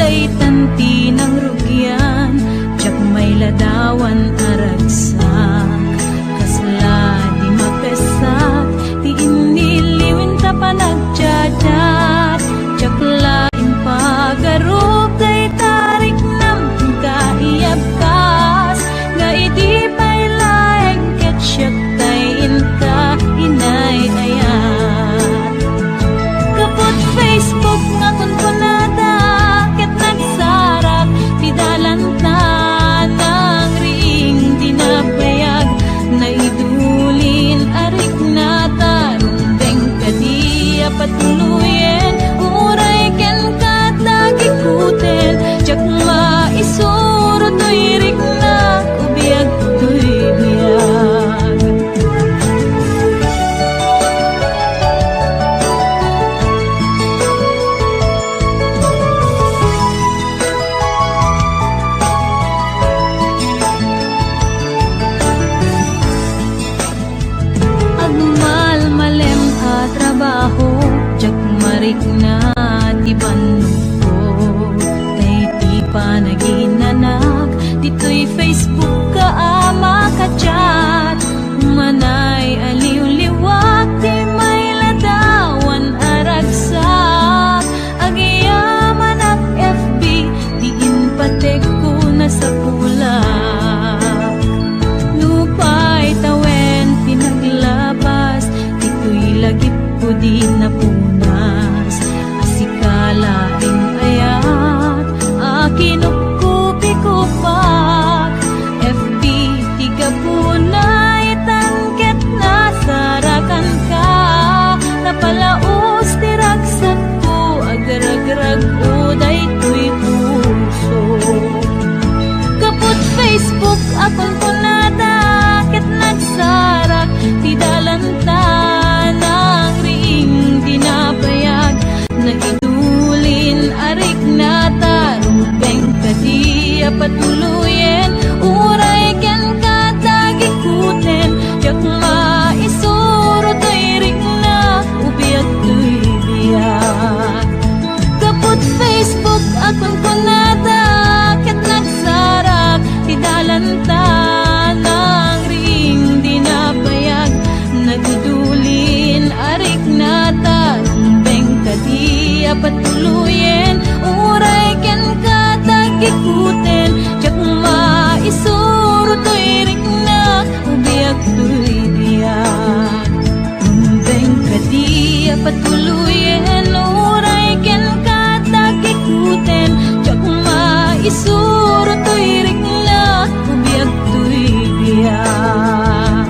daytan tinang rugyan, jak may ladawan aragsak, kasla di mapesak, di iniliwin ta panagjadat, jak lain pagarup day tarik nam kaiyabkas, nga iti pay laeng ketsyat tayin ka inay ayat. Kapot Facebook nga kunkunada, ket nagsarak ti dalanta ng ring dinabayag, na idulin arik na tarumbeng kadi apatuluyen, uray ken katagikuten, jak maisuro to'y rik na ubiyag to'y biyag. Agmal malem a trabaho, jak marik na ti banko, tay ti panaginanak, dito'y Facebook ka ama ka-chat, manay aliw-liwak, ti may ladawan aragsak, agiyaman ak FB, di inpatek ko na sa kulak. Lupay tawen pinaglabas, dito'y lagip ko di napunas, asikalaing ayat, akinupkupi ko pak, FB tiga punay tangket na sarakan ka, napalaos tiragsak ko, agaragrag o daytoy puso. Kapot Facebook akong punada, ket nagsarak ti dalanta ng ring dinabayag, na idulin arik na tarumbeng kadi apatuluyen, uray ken katagikuten, jak maisuro to'y rik na ubiyag to'y biyag. Kapot Facebook akong punada, ket nagsarak ti dalanta ng ring dinabayag, nagdudulin arik na tarumbeng kadi apatuluyen, uray ken katagikuten, jak maisuro to'y rik na ubiyag to'y biyag. Tumbeng kadi apatuluyen, uray ken katagikuten, jak maisuro to'y rik na ubiyag to'y biyag.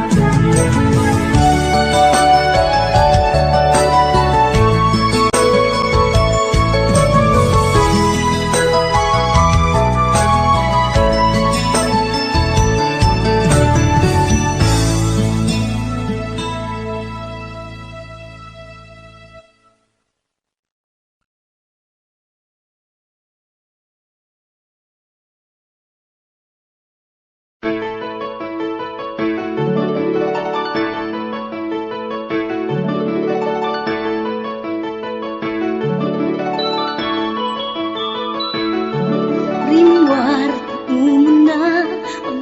Rinwar umuna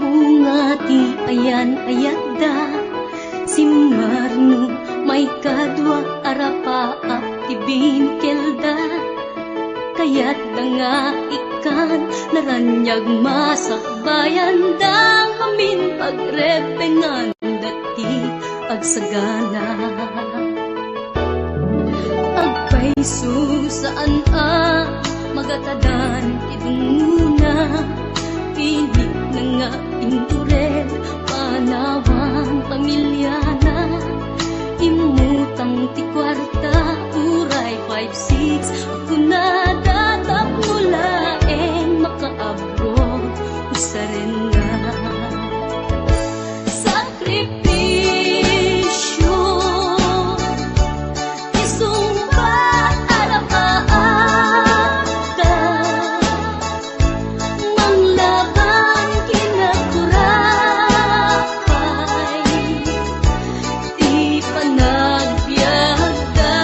bunga ti ayan ayadda, simmarno may kadwa arapaap ti binkelda, kayat nga ikan naranyag masakbayan da, amin pagrepengan dati agsagana. Agpaiso saan magatadan idunguna, pilit na nga indurel, panawan pamilyana, imutang ti kwarta, uray 5-6, ako na datap mulaeng makaabroad, usaren nga. Sakripisyo, isumbat arapaata, manglaban kinakurapay, di panagbiagda.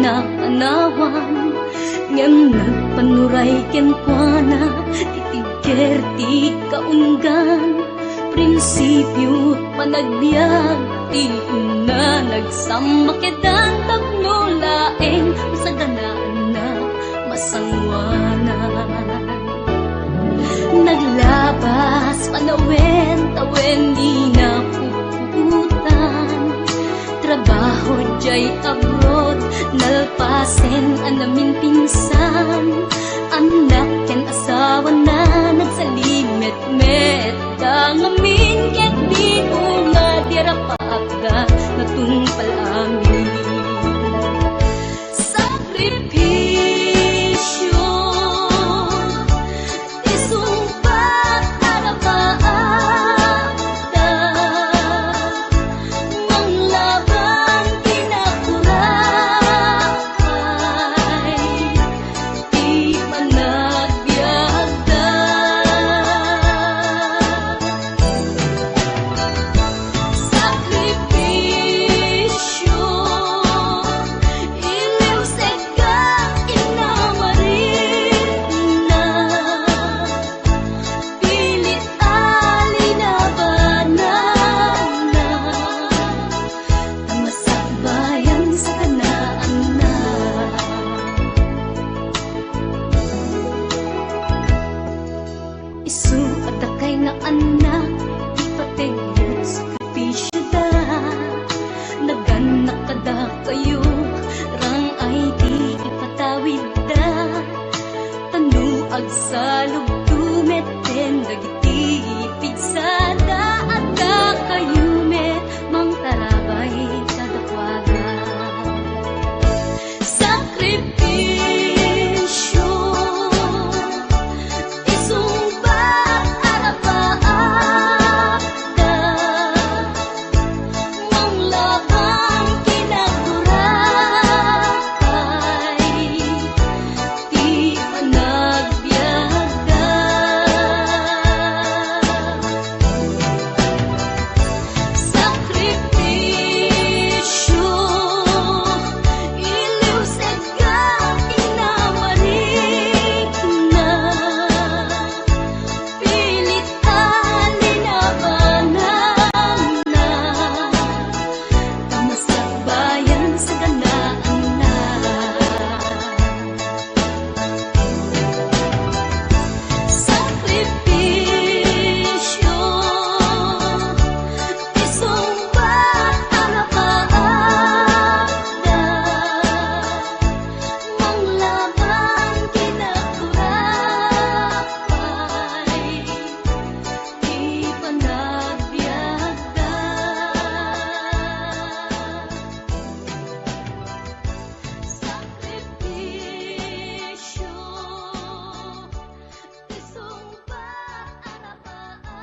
kinakanawan ngem nagpanuray ken kuana titigker ti kaunggan prinsipyo panagbiag ti na nagsamakedan tapno laeng sa ganaan na masangwanan naglabas panawen tawen di na puputan trabaho jay abroad nalpasen anamin pinsan anak ken asawa na nagsalimet-met dangamin ket di nga dirapaagda natungpal amin sakripisyo isumpat arapaagda manglaban kinakurakay di panagbiagda sakripisyo iliw seka inamarin na pilit alinabanan na tamasakbayan sa kanaan na isu at akay na anak ipatingin sakripisyo da naganak kada kayo rang ay di ipatawid da tanuag sa lugdumet den dagiti pigsada at da kayo met mang tarabay kadakwaga sakripisyo isumbat arapaagda manglaban kinakurakay di panagbiagda sakripisyo iliw seka inamarin na pilit alinabanan na tamasakbayan sa ganaan na sakripisyo isumbat arapaagda manglaban kinakurakay di panagbiagda sakripisyo isumbat arapaagda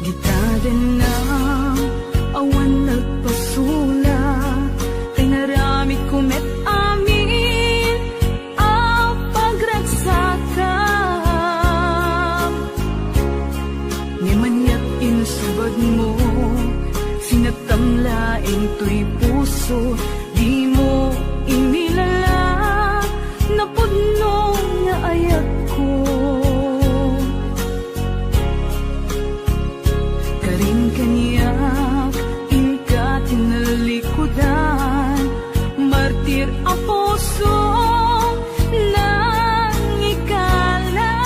Gitaden na awan nagpasula kay naramid kumet amin ang pagragsakam Ngimanyat insubad mo sinatamlaeng to'y puso di mo inilala na pudno nga ayat ko karin kaniyak inka tinalikudan martir ang puso nang ikala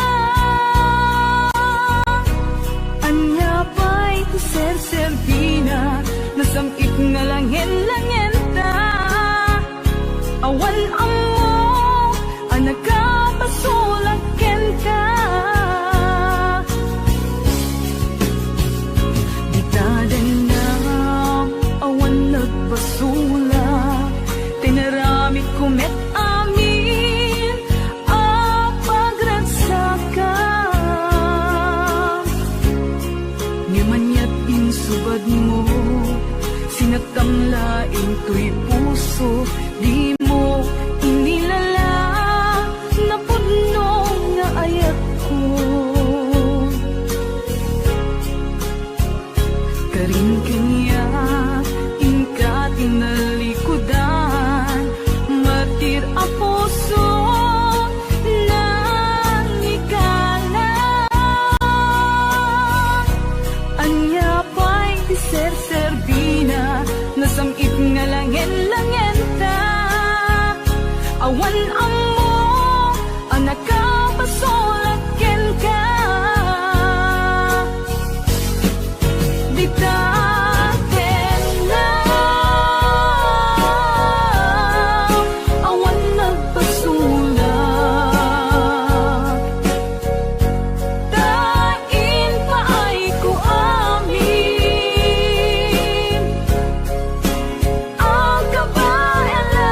anya pa'y ser-servina nasamit nga langin-langin ta awan amo anak ka pasulak kenta Gitaden na awan nagpasula ang laing to'y puso, di mo inilala na puno nga ayat ko. Karin kanya ingka tinalikudan, matir a puso nang ikala. Anya pa'y ser-serbina, nasamit nga langen-langen ta. Awan amo, anak ka basulat ken ka. Dita ken na, awan nagpasulat. Tain pa ay ko amin, ang kabayan lang.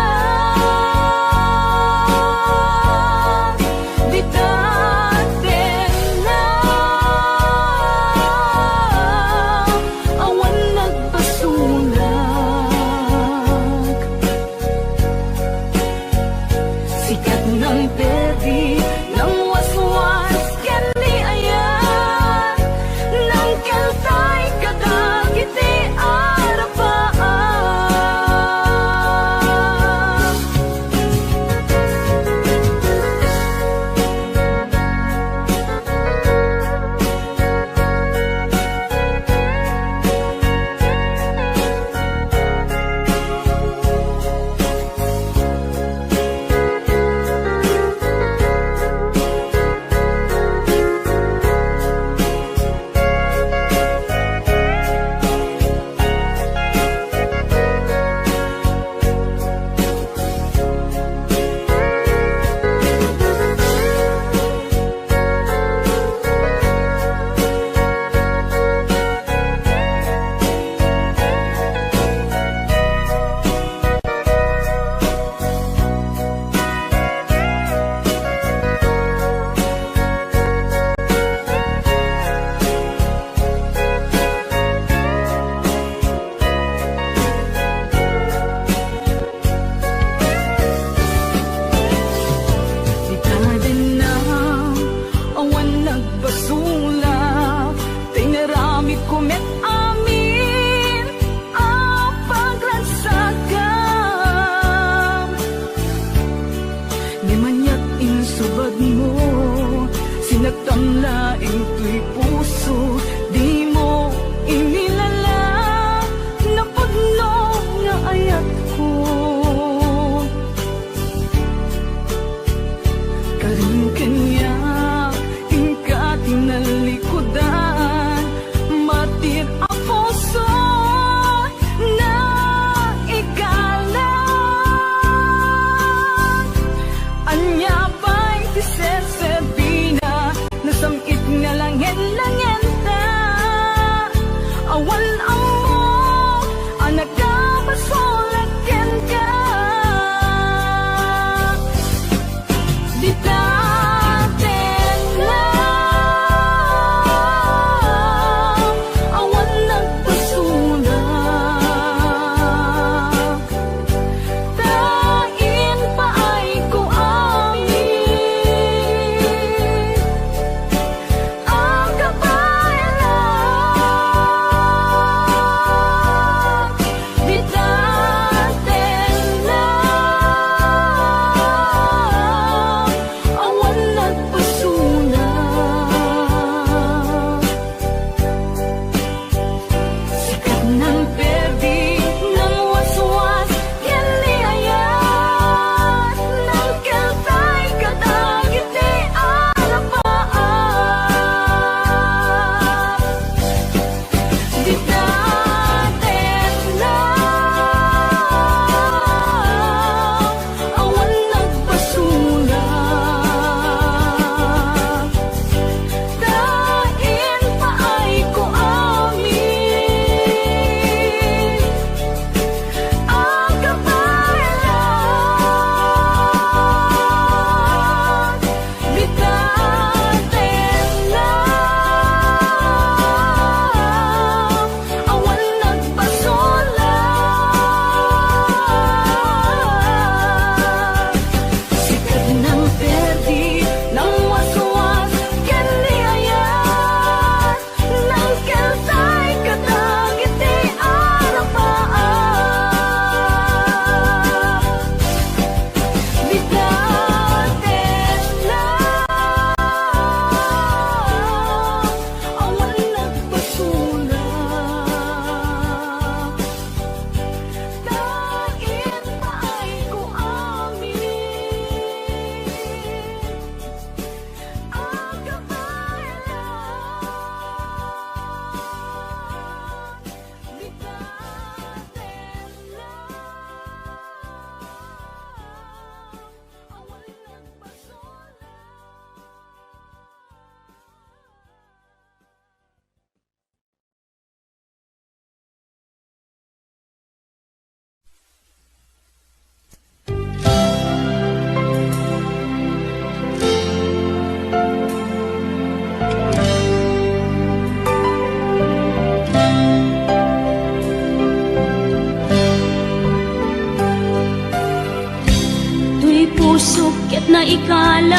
na ikalang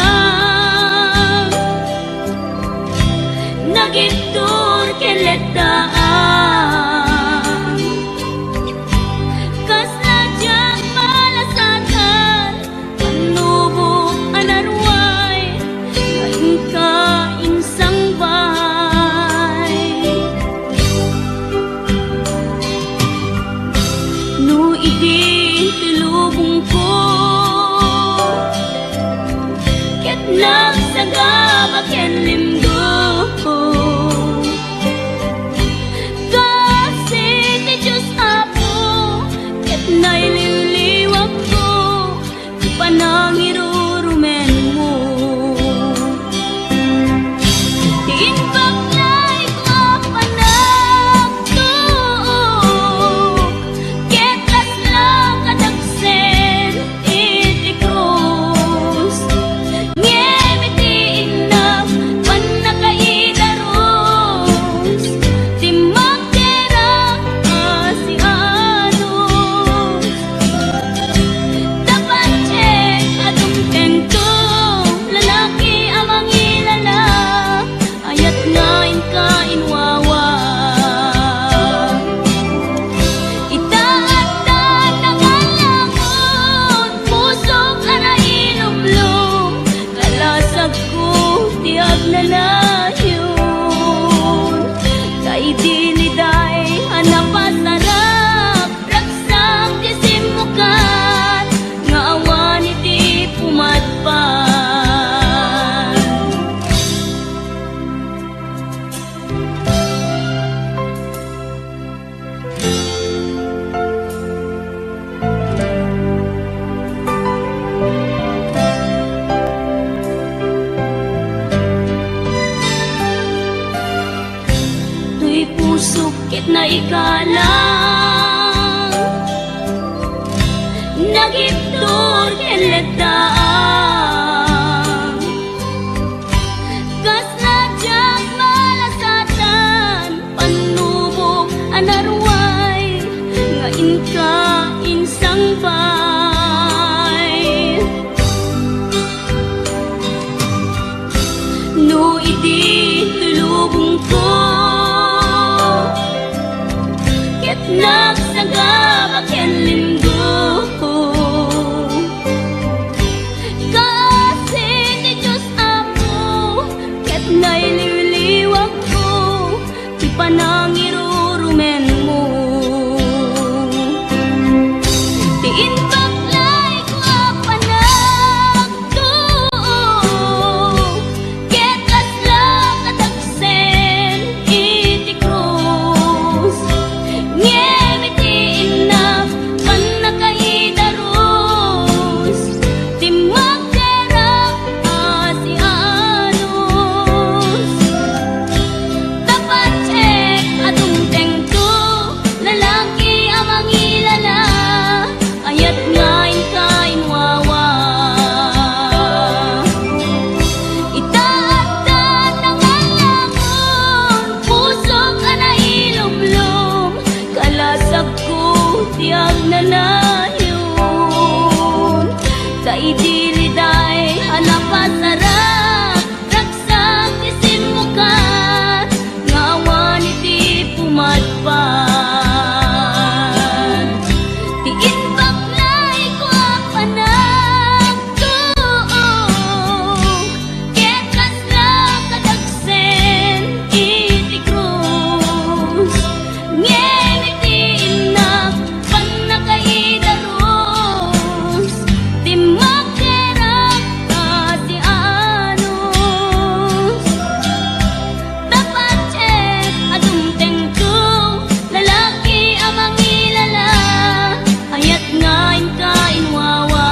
nagitur keletaan kas najak malasatan panubo anarway ngayon ka insang bahay no idin tilubong ko ket nagsagabak yan limdo kasi ti Diyos Apo ket naililiwag ko di panangirurumen mo diin baklay ko panagtuok ket kaslang kadagsen iti krus ngemitiin na panakaidaros ti magderang asianos dapat check atong tengko lalaki amang ilala ayat ngain ka inwawa itaatan ng alangon pusok ana ilumlum kalasag ko tiag na layon kay diliday hanapasarap raksak ti simukan nga awan iti pumadpan tuy pusok ket na ikalang nagiptor keletaan kas najak malasatan panubo anarway ngain ka insang bay no idi tulubong ko ket nagsagabak yan limdo kasi ti Diyos Apo ket naililiwag ko ti panangirurumen mo diin baklay ko panagtuok ket kaslang kadagsen iti krus ngemitiin na panakaidaros ti magderang asianos dapat check atong tengko lalaki amang ilala ayat ngain ka inwawa itaatan ng alangon pusok ana ilumlum kalasag ko tiag na layon kay diliday hanapasarap raksak ti simukan nga awan iti pumadpan diin baklay ko panagtuok ket kaslang kadagsen iti krus ngemitiin na panakaidaros ti magderang asianos dapat check atong tengko lalaki amang ilala ayat ngain ka inwawa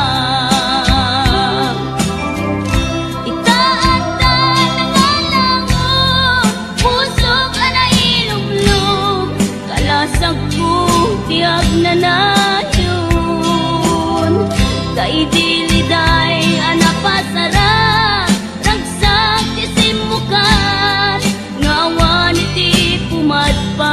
itaatan ng alangon pusok ana ilumlum kalasag ko tiag na layon kay diliday anapasarap ragsak ti simukan nga awan iti pumadpan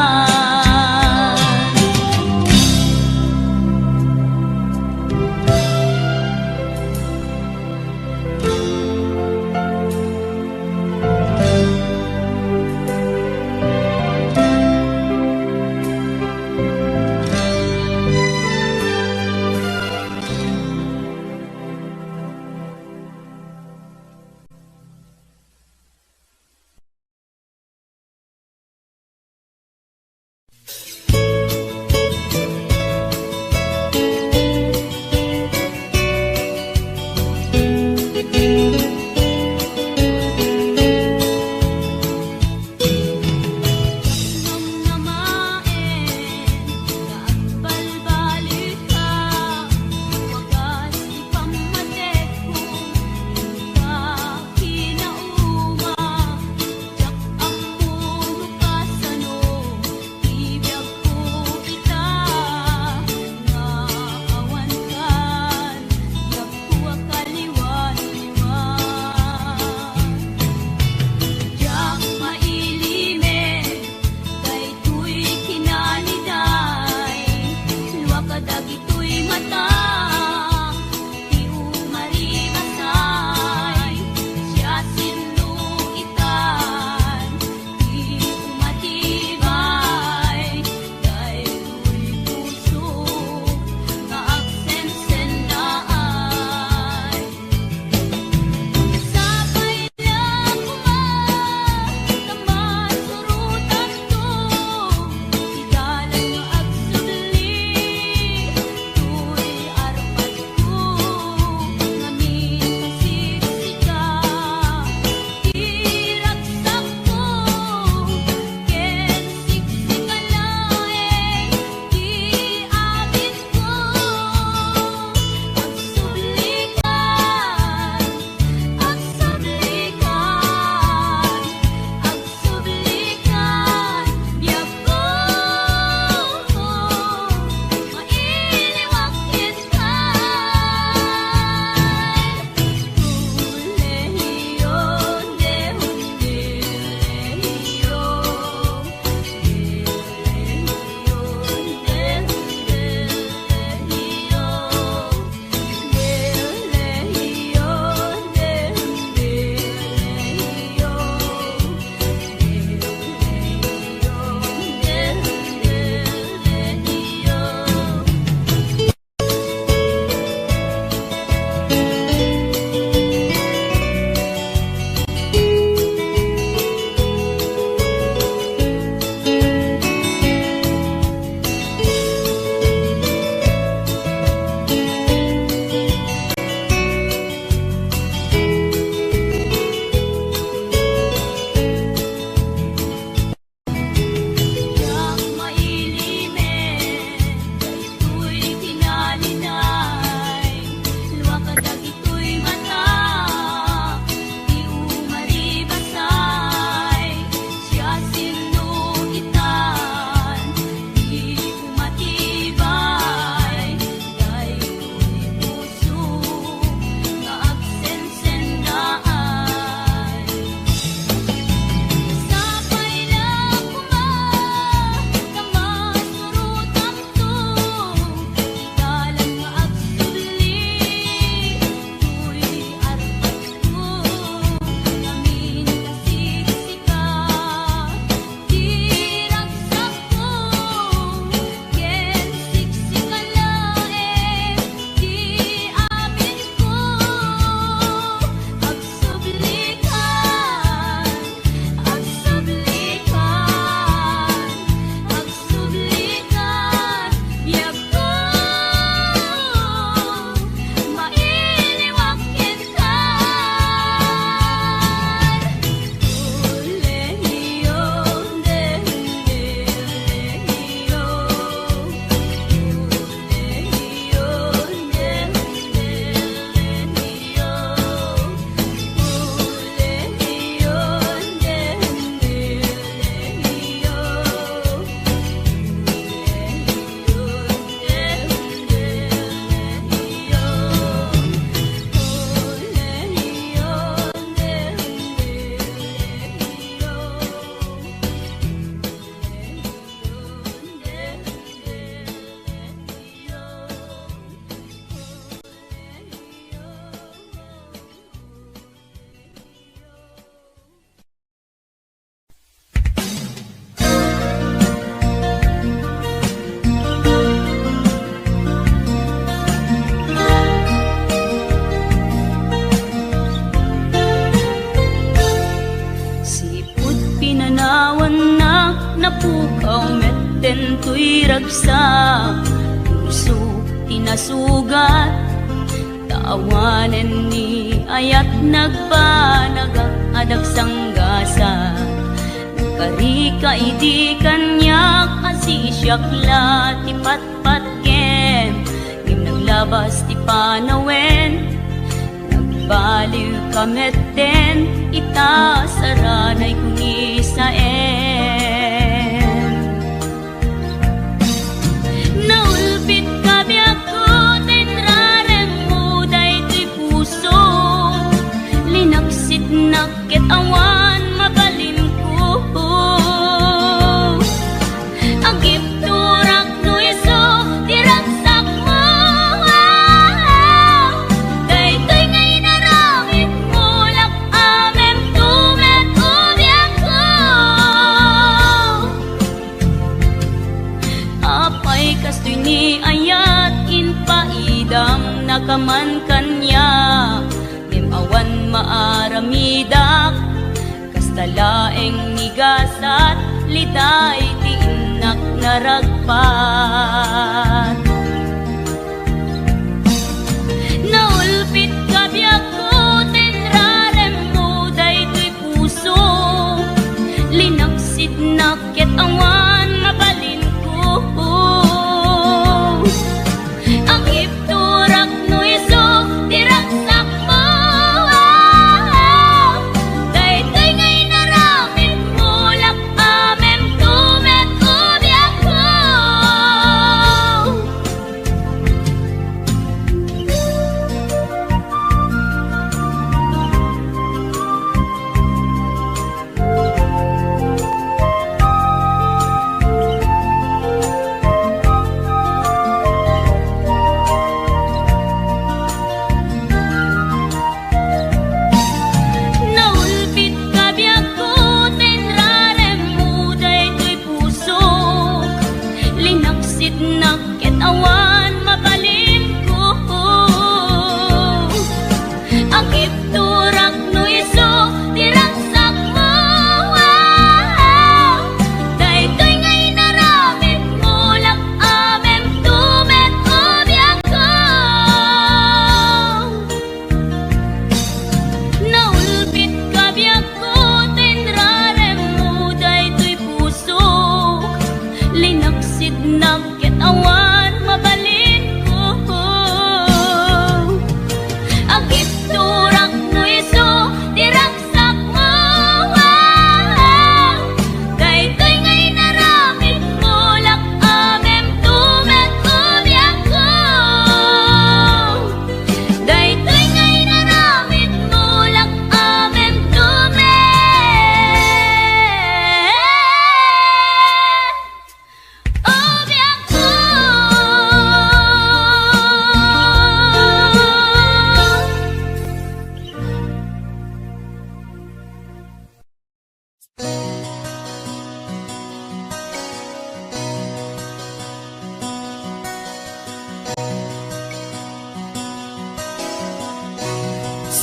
kadagito'y mata, di umaribasay, siya sinuitan, di umatibay, dahil'y puso nga agsensendaay. Sabay lang kamasurutan to, igalan nga agsubli, tuy arpat ko, ngamin kasigsika, iragsak ko, ken sigsika laeng, di amin ko, agsublikan, agsublikan, biyak ko, mailiwak kintan. Ulehiyon, yak mailimen, dagito'y kinalinay, luwa kadagito'y mata, di umaribasay, siya sinuitan, di umatibay, dahil'y puso nga agsensendaay. Sabay lang kamasurutan to, igalan nga agsubli, tuy arpat ko, ngamin kasigsika, iragsak ko, ken sigsika laeng, di amin ko, agsublikan, agsublikan, biyak ko, mailiwak kintan. Ulehiyon, sipud pinanawan na napukaw metten tuy ragsak, puso tinasugat, taawanen ni ayat nagbanagak adag sanggasa, karika idi kanyak asisyakla ti patpatken, ngim naglabas ti panawen, nagbaliw kametten, ita saranay kunisaen. Naulpit kabiyak ko, tinrarem mo daytoy puso, linaksit nakit awan mabalim ko, agip turak no iso, tirak sa ni ayat inpaidam nakaman kanya awan maaramidak kastalaeng nigasat liday ti inak naragpat naulpit kabiyak ko tenrarem mo daytoy puso linaksid naket awan mabalin ko ang ipturak no iso tiraksak mo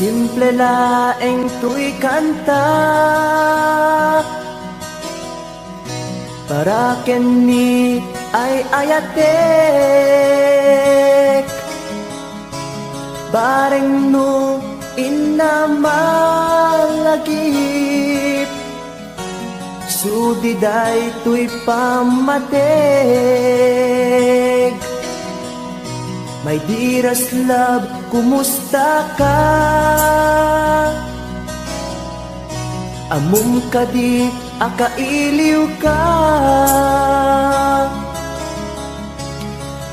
Simple laeng tuy kanta para kenni ay ayatek bareng no inamalagip sudiday tuy pamatek. My dearest love, kumusta ka? Amum ka di, akailiw ka.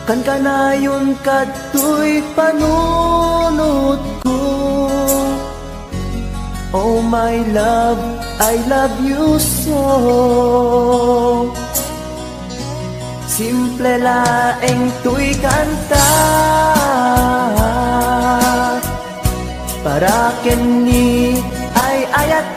Kan kanayon kato'y panunod ko. Oh my love, I love you so. Simple laeng tuy kanta para kenni ay ayatek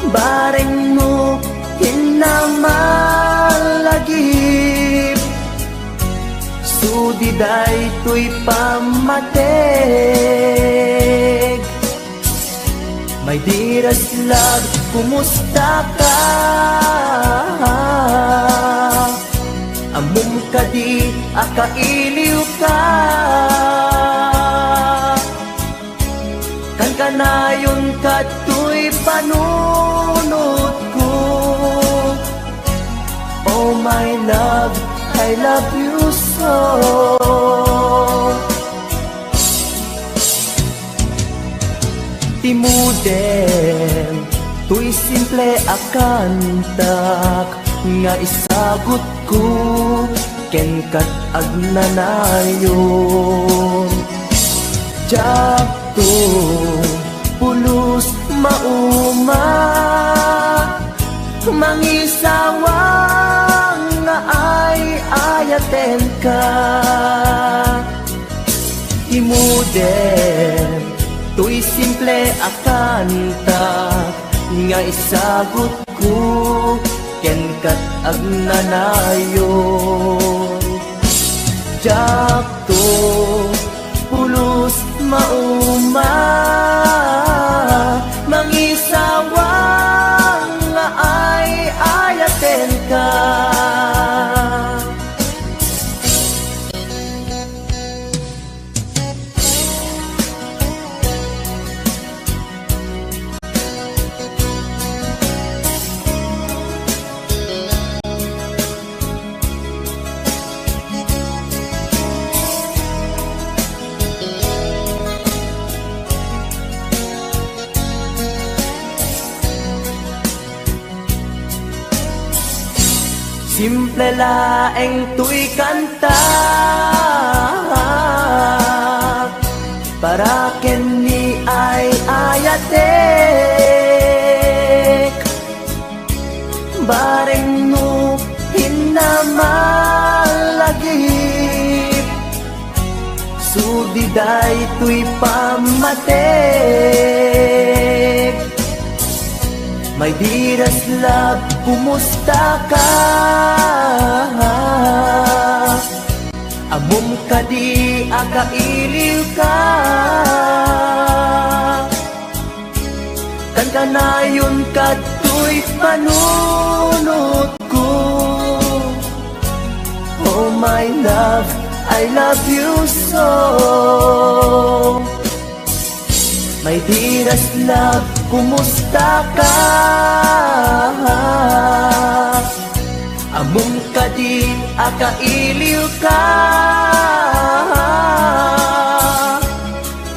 bareng mo hinamalagip sudiday tuy pamatek. My dearest love, kumusta ka? Amum ka di, akailiw ka. Kan kanayon kato'y panunod ko. Oh my love, I love you so. Timuden, tuy simple akantak nga isagot ko ken kat agnanayon. Jakto pulos mauma mangisawang nga ay ayaten ka. Timuden, tuy simple akanta nga isagot ko ken kat agnanayon. Jakto pulos mauma, mangisawang nga ay ayaten ka. Simple laeng tuy kanta para ken ni ay ayatek, bareng no hinamalagip, sudiday tuy pamatek. My dearest love, kumusta ka? Amom ka di akailiw ka, kan kanayon ka tuy panunot ko. Oh my love, I love you so. My dearest love, kumusta ka? Amom ka di akailiw ka,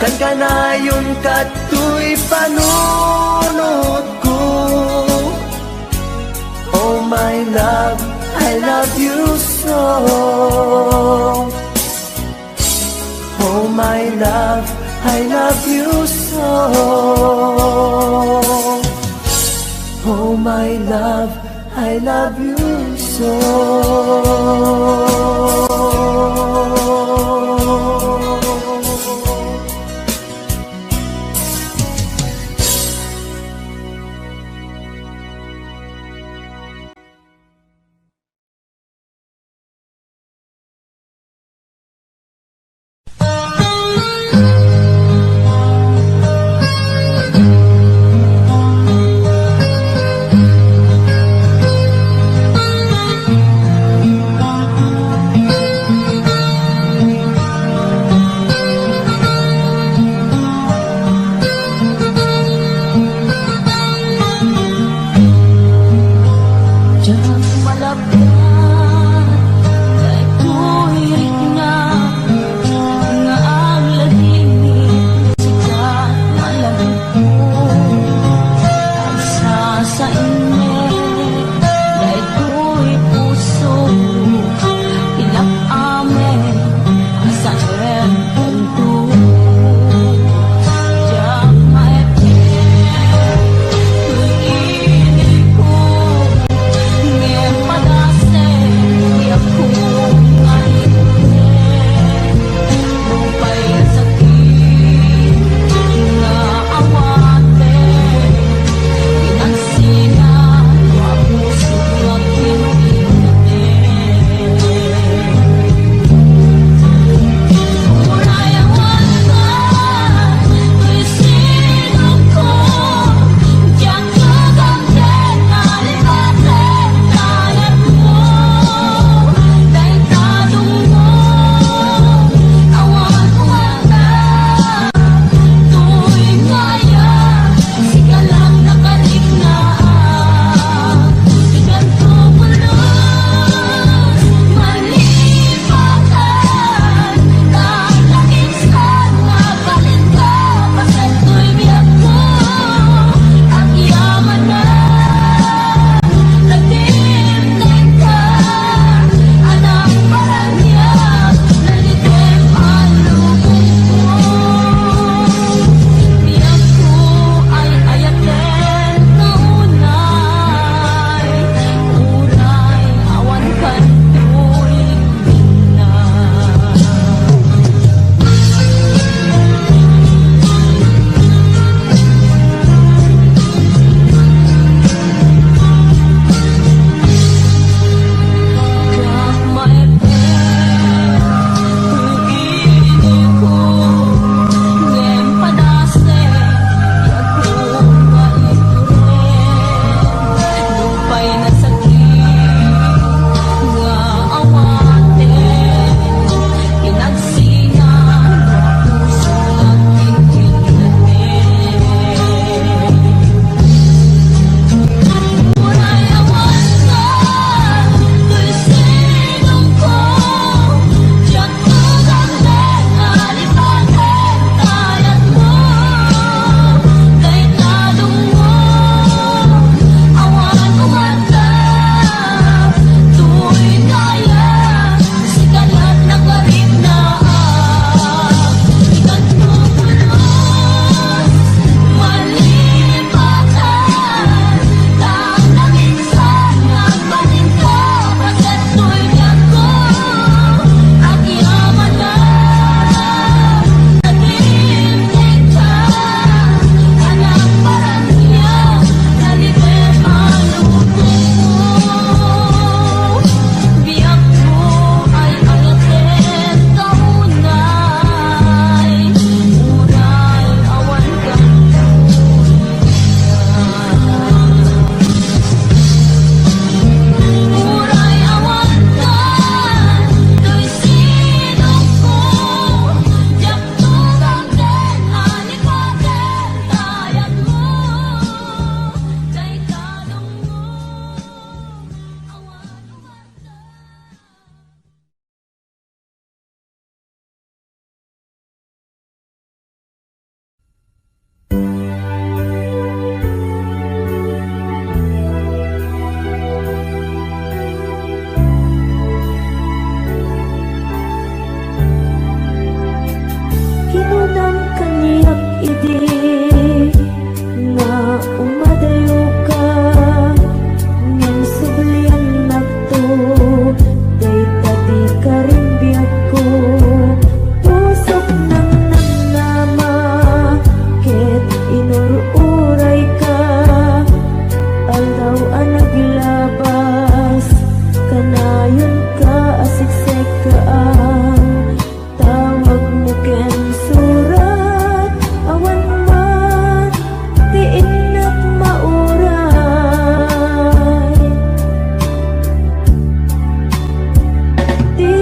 kan kanayon ka tuy panunot ko. Oh my love, I love you so. Oh my love, I love you so. Oh my love, I love you so.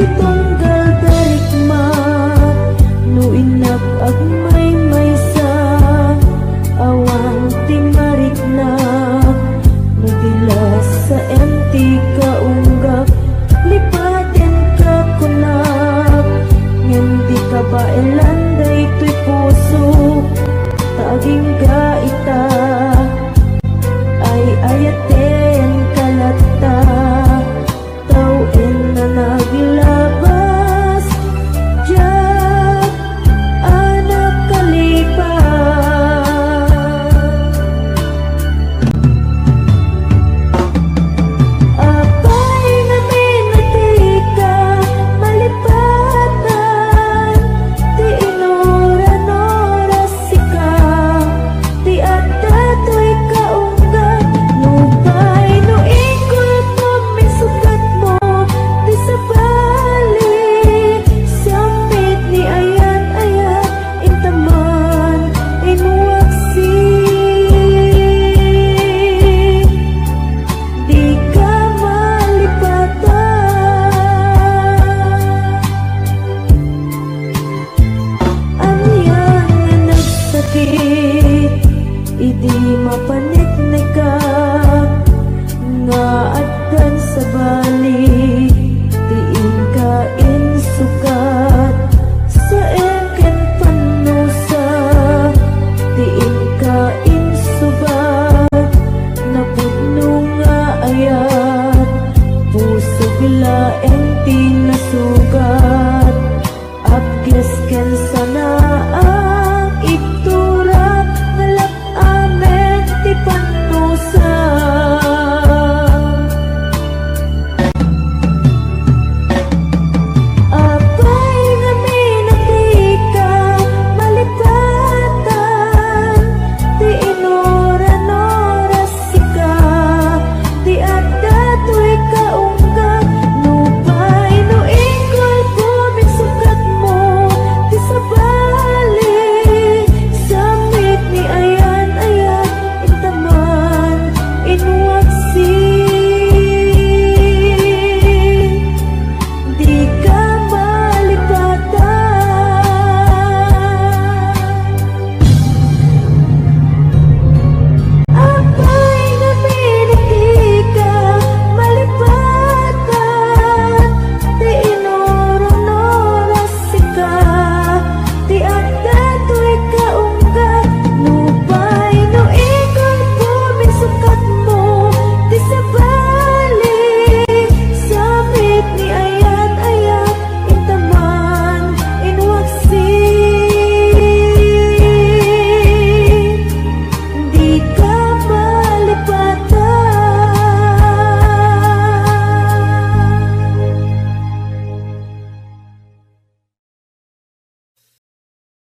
dito